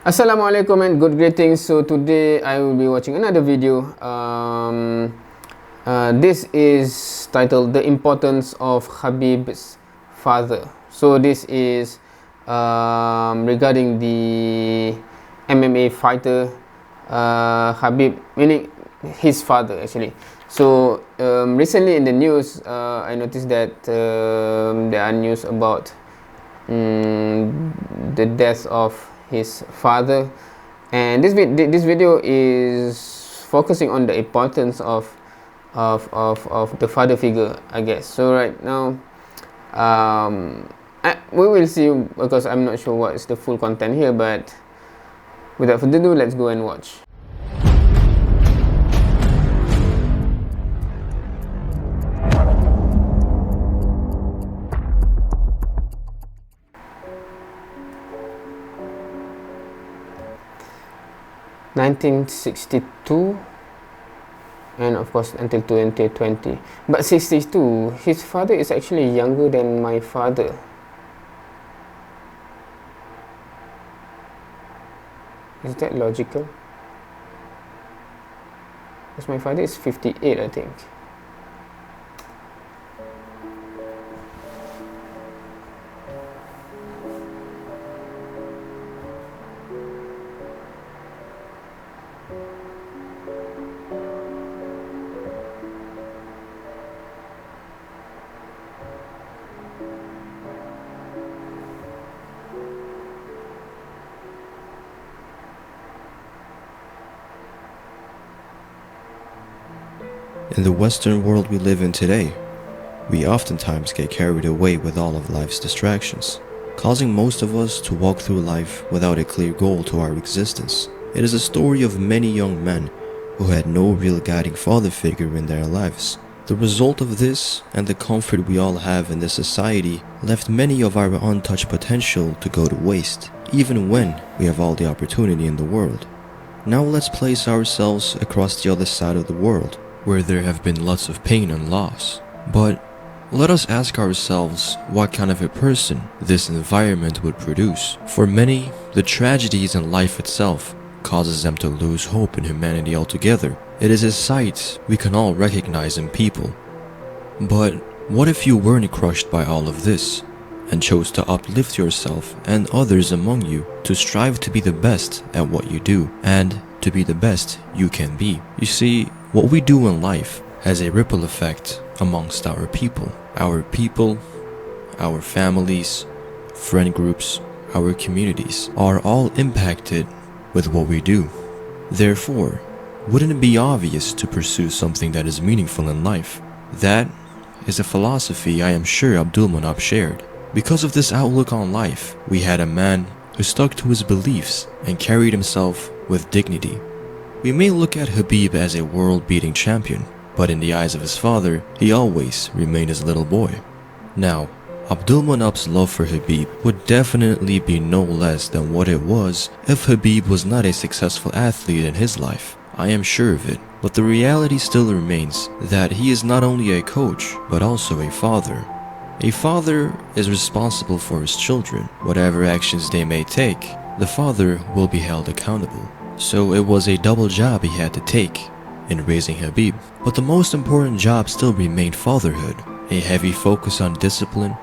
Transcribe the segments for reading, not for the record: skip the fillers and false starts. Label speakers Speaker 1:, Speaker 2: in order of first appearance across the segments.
Speaker 1: Assalamualaikum and good greetings. So today I will be watching another video. This is titled The Importance of Khabib's Father. So this is regarding the MMA fighter Khabib, meaning his father actually. So recently in the news I noticed that there are news about the death of his father, and this video is focusing on the importance of the father figure, I guess. So right now we will see, because I'm not sure what is the full content here, but without further ado, let's go and watch. (1962) and of course until 2020. But 62, his father is actually younger than my father. Is that logical? Because my father is 58, I think.
Speaker 2: In the Western world we live in today, we oftentimes get carried away with all of life's distractions, causing most of us to walk through life without a clear goal to our existence. It is a story of many young men who had no real guiding father figure in their lives. The result of this, and the comfort we all have in this society, left many of our untouched potential to go to waste, even when we have all the opportunity in the world. Now let's place ourselves across the other side of the world, where there have been lots of pain and loss. But let us ask ourselves what kind of a person this environment would produce. For many, the tragedies in life itself causes them to lose hope in humanity altogether. It is a sight we can all recognize in people. But what if you weren't crushed by all of this, and chose to uplift yourself and others among you to strive to be the best at what you do, and to be the best you can be? You see, what we do in life has a ripple effect amongst our people, our families, friend groups, our communities are all impacted with what we do. Therefore, wouldn't it be obvious to pursue something that is meaningful in life? That is a philosophy I am sure Abdulmanap shared. Because of this outlook on life, we had a man who stuck to his beliefs and carried himself with dignity. We may look at Khabib as a world-beating champion, but in the eyes of his father, he always remained his little boy. Now, Abdulmanap's love for Khabib would definitely be no less than what it was if Khabib was not a successful athlete in his life. I am sure of it, but the reality still remains that he is not only a coach, but also a father. A father is responsible for his children. Whatever actions they may take, the father will be held accountable. So it was a double job he had to take in raising Khabib. But the most important job still remained fatherhood. A heavy focus on discipline,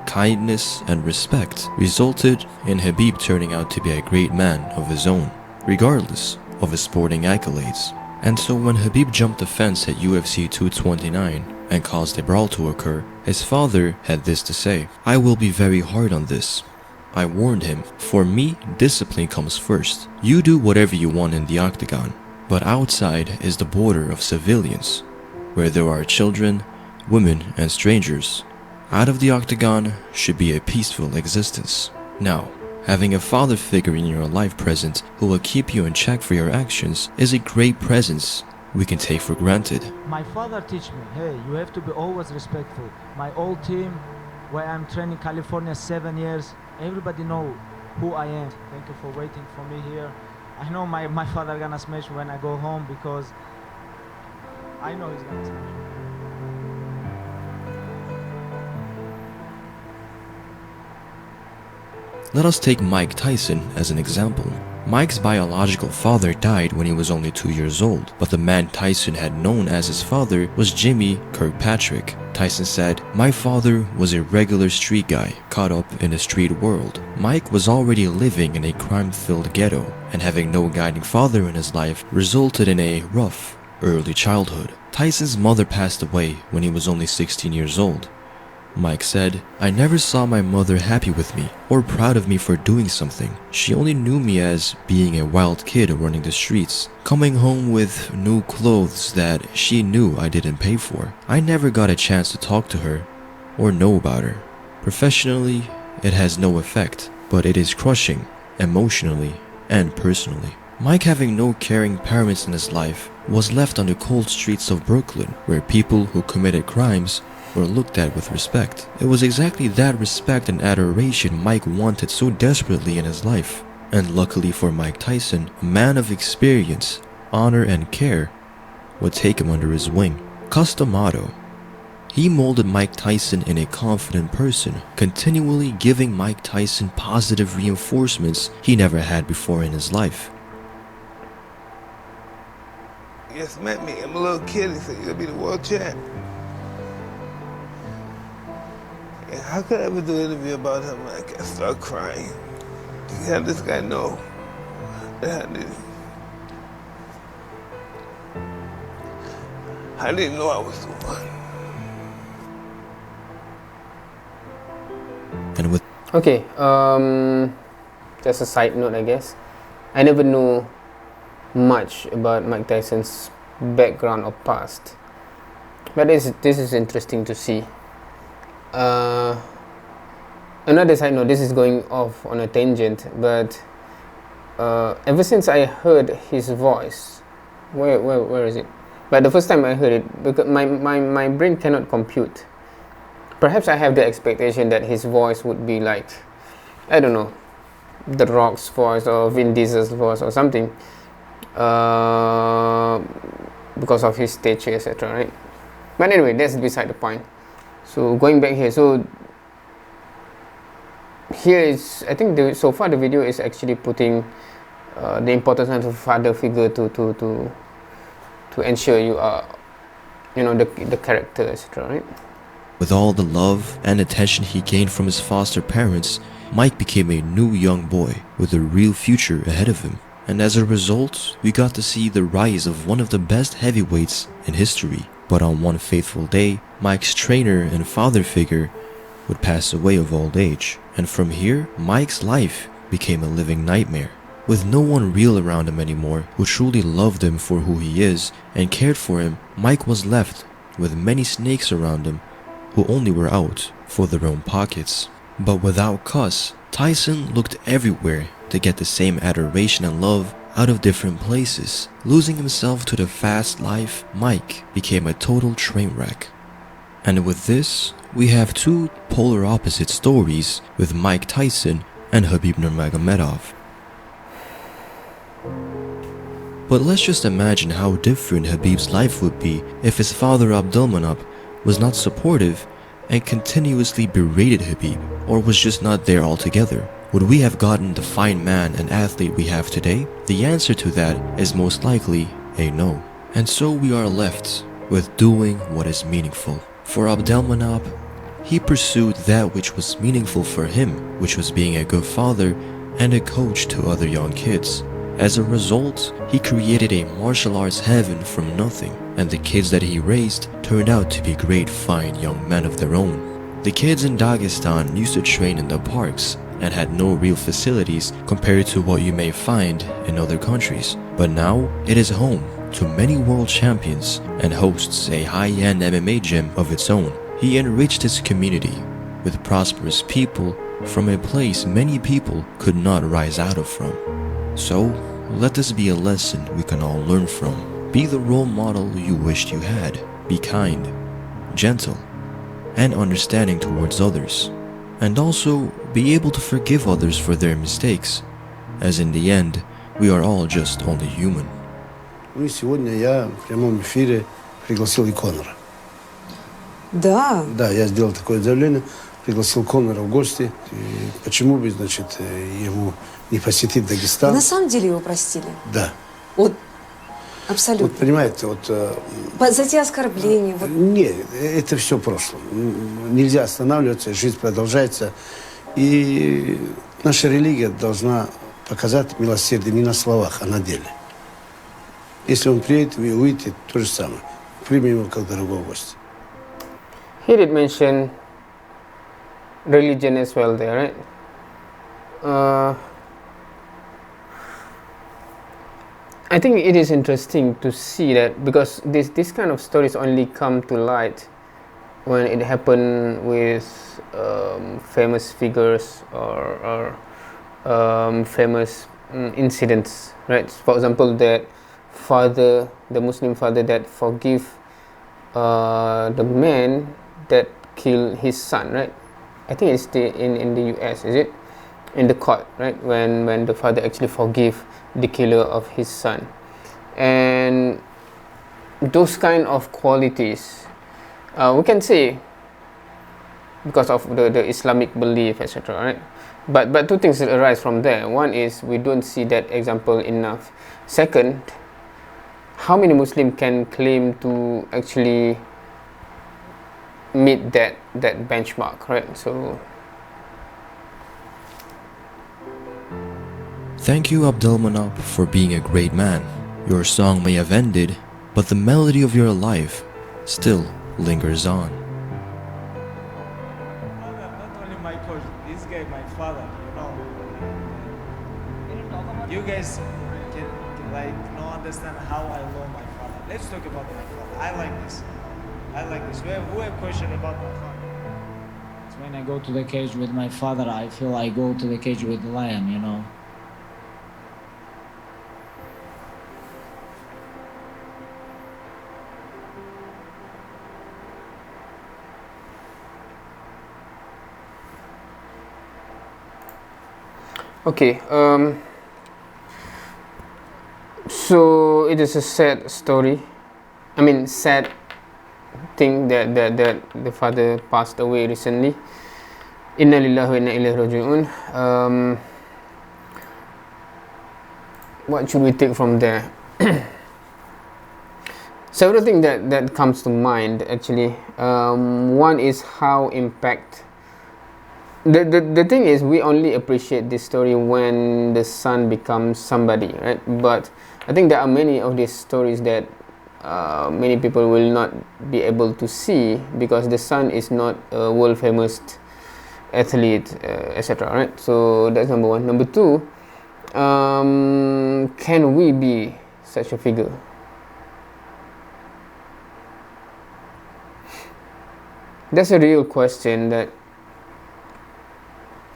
Speaker 2: kindness, and respect resulted in Khabib turning out to be a great man of his own, regardless of his sporting accolades. And so when Khabib jumped the fence at UFC 229 and caused a brawl to occur, his father had this to say: "I will be very hard on this. I warned him, for me, discipline comes first. You do whatever you want in the octagon, but outside is the border of civilians, where there are children, women, and strangers. Out of the octagon should be a peaceful existence." Now, having a father figure in your life present who will keep you in check for your actions is a great presence we can take for granted.
Speaker 3: My father teach me, hey, you have to be always respectful. My old team, where I'm training California 7 years, everybody know who I am. Thank you for waiting for me here. I know my father gonna smash me when I go home, because I know he's gonna smash me.
Speaker 2: Let us take Mike Tyson as an example. Mike's biological father died when he was only 2 years old, but the man Tyson had known as his father was Jimmy Kirkpatrick. Tyson said, "My father was a regular street guy, caught up in the street world." Mike was already living in a crime-filled ghetto, and having no guiding father in his life resulted in a rough, early childhood. Tyson's mother passed away when he was only 16 years old. Mike said, "I never saw my mother happy with me or proud of me for doing something. She only knew me as being a wild kid running the streets, coming home with new clothes that she knew I didn't pay for. I never got a chance to talk to her or know about her. Professionally, it has no effect, but it is crushing emotionally and personally." Mike, having no caring parents in his life, was left on the cold streets of Brooklyn, where people who committed crimes were looked at with respect. It was exactly that respect and adoration Mike wanted so desperately in his life. And luckily for Mike Tyson, a man of experience, honor, and care would take him under his wing. Customato. He molded Mike Tyson in a confident person, continually giving Mike Tyson positive reinforcements he never had before in his life.
Speaker 4: You just met me. I'm a little kid. He said, "You're gonna be the world champ." And how could I ever do an interview about him? Like, I start crying. How did this guy know that I didn't know I was the one.
Speaker 2: And with
Speaker 1: Okay, just a side note, I guess. I never knew much about Mike Tyson's background or past, but this is interesting to see. Another side note, this is going off on a tangent, but ever since I heard his voice, where is it? But the first time I heard it, because my brain cannot compute. Perhaps I have the expectation that his voice would be like, I don't know, The Rock's voice or Vin Diesel's voice or something, because of his stature, etc. Right? But anyway, that's beside the point. So going back here, so here is, I think so far the video is actually putting the importance of a father figure to ensure you are, the character, etc. Right?
Speaker 2: With all the love and attention he gained from his foster parents, Mike became a new young boy with a real future ahead of him. And as a result, we got to see the rise of one of the best heavyweights in history. But on one fateful day, Mike's trainer and father figure would pass away of old age. And from here, Mike's life became a living nightmare. With no one real around him anymore who truly loved him for who he is and cared for him, Mike was left with many snakes around him who only were out for their own pockets. But without cuss, Tyson looked everywhere to get the same adoration and love out of different places. Losing himself to the fast life, Mike became a total train wreck. And with this, we have two polar opposite stories with Mike Tyson and Khabib Nurmagomedov. But let's just imagine how different Khabib's life would be if his father Abdulmanap was not supportive and continuously berated Khabib, or was just not there altogether. Would we have gotten the fine man and athlete we have today? The answer to that is most likely a no. And so we are left with doing what is meaningful. For Abdulmanap, he pursued that which was meaningful for him, which was being a good father and a coach to other young kids. As a result, he created a martial arts heaven from nothing, and the kids that he raised turned out to be great fine young men of their own. The kids in Dagestan used to train in the parks and had no real facilities compared to what you may find in other countries. But now, it is home to many world champions and hosts a high-end MMA gym of its own. He enriched his community with prosperous people from a place many people could not rise out of from. So, let this be a lesson we can all learn from. Be the role model you wished you had. Be kind, gentle, and understanding towards others. And also, be able to forgive others for their mistakes, as in the end, we are all just only human.
Speaker 5: Ну и сегодня я в прямом эфире пригласил и Конора.
Speaker 6: Да.
Speaker 5: Да, я сделал такое заявление. пригласил Конора в гости. И почему бы, значит, ему не посетить Дагестан?
Speaker 6: Вы на самом деле его простили?
Speaker 5: Да.
Speaker 6: Вот абсолютно.
Speaker 5: Вот понимаете, вот...
Speaker 6: За те оскорбления? Вот.
Speaker 5: Нет, это все прошлое. Нельзя останавливаться, жизнь продолжается. И наша религия должна показать милосердие не на словах, а на деле. Если он приедет, вы увидите то же самое. Примем его как дорогого гостя.
Speaker 1: He did mention religion as well there, right? I think it is interesting to see that, because this kind of stories only come to light when it happened with famous figures or famous incidents, right? For example, that father, the Muslim father that forgive the man that killed his son, right? I think it's in the US, is it? In the court, right? When the father actually forgive the killer of his son. And those kind of qualities, we can say, because of the Islamic belief, etc., right? But two things arise from there. One is we don't see that example enough. Second, how many Muslims can claim to actually meet that benchmark, right? So
Speaker 2: Thank you, Abdulmanap, for being a great man. Your song may have ended, but the melody of your life still lingers on.
Speaker 3: Not only my coach, this guy, my father, you know. You guys can like not understand how I love my father. Let's talk about my father. I like this. Who have question about my father?
Speaker 7: So when I go to the cage with my father, I feel I go to the cage with the lion, you know.
Speaker 1: okay, so it is a sad story. I mean, sad thing that the father passed away recently. Inna lillahi wa inna ilaihi raji'un. What should we take from there? Several things that comes to mind actually. One is how impact. The thing is, we only appreciate this story when the son becomes somebody, right? But I think there are many of these stories that many people will not be able to see because the son is not a world famous athlete, etc., right? So that's number one. Number two, can we be such a figure? That's a real question that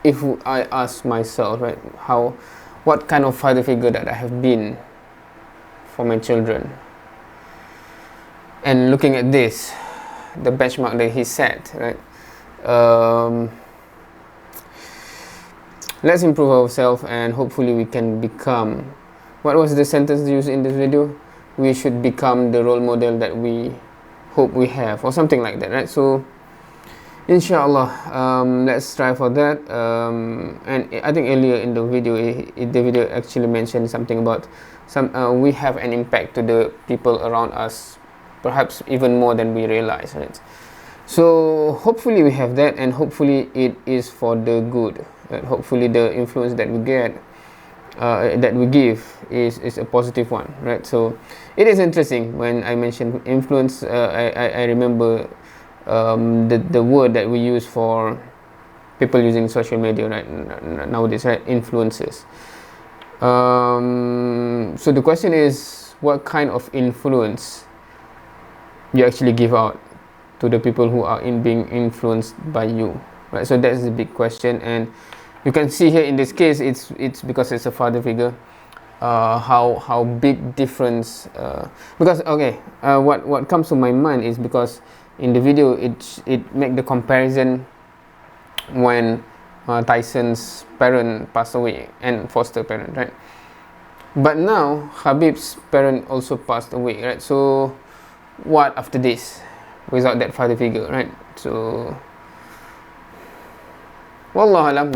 Speaker 1: if I ask myself, right, what kind of father figure that I have been for my children, and looking at this, the benchmark that he set, right, let's improve ourselves and hopefully we can become, what was the sentence used in this video? We should become the role model that we hope we have, or something like that, right? So inshallah, let's strive for that. And I think earlier in the video, the video actually mentioned something about we have an impact to the people around us, perhaps even more than we realize, right? So hopefully we have that, and hopefully it is for the good. Right? Hopefully the influence that we get, that we give, is a positive one, right? So it is interesting when I mentioned influence. I remember the word that we use for people using social media right nowadays, right? Influencers. So the question is, what kind of influence you actually give out to the people who are being influenced by you, right? So that's the big question, and you can see here in this case, it's because it's a father figure. How big difference? Because okay, what comes to my mind is because in the video it make the comparison when Tyson's parent passed away and foster parent, right? But now Khabib's parent also passed away, right? So what after this without that father figure, right? So Wallahu alam,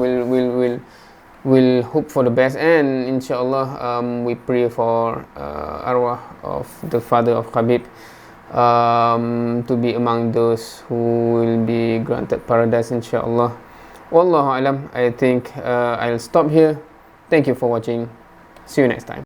Speaker 1: we'll hope for the best, and inshallah we pray for arwah of the father of Khabib to be among those who will be granted paradise, inshallah. Wallahu alam. I think I'll stop here. Thank you for watching. See you next time.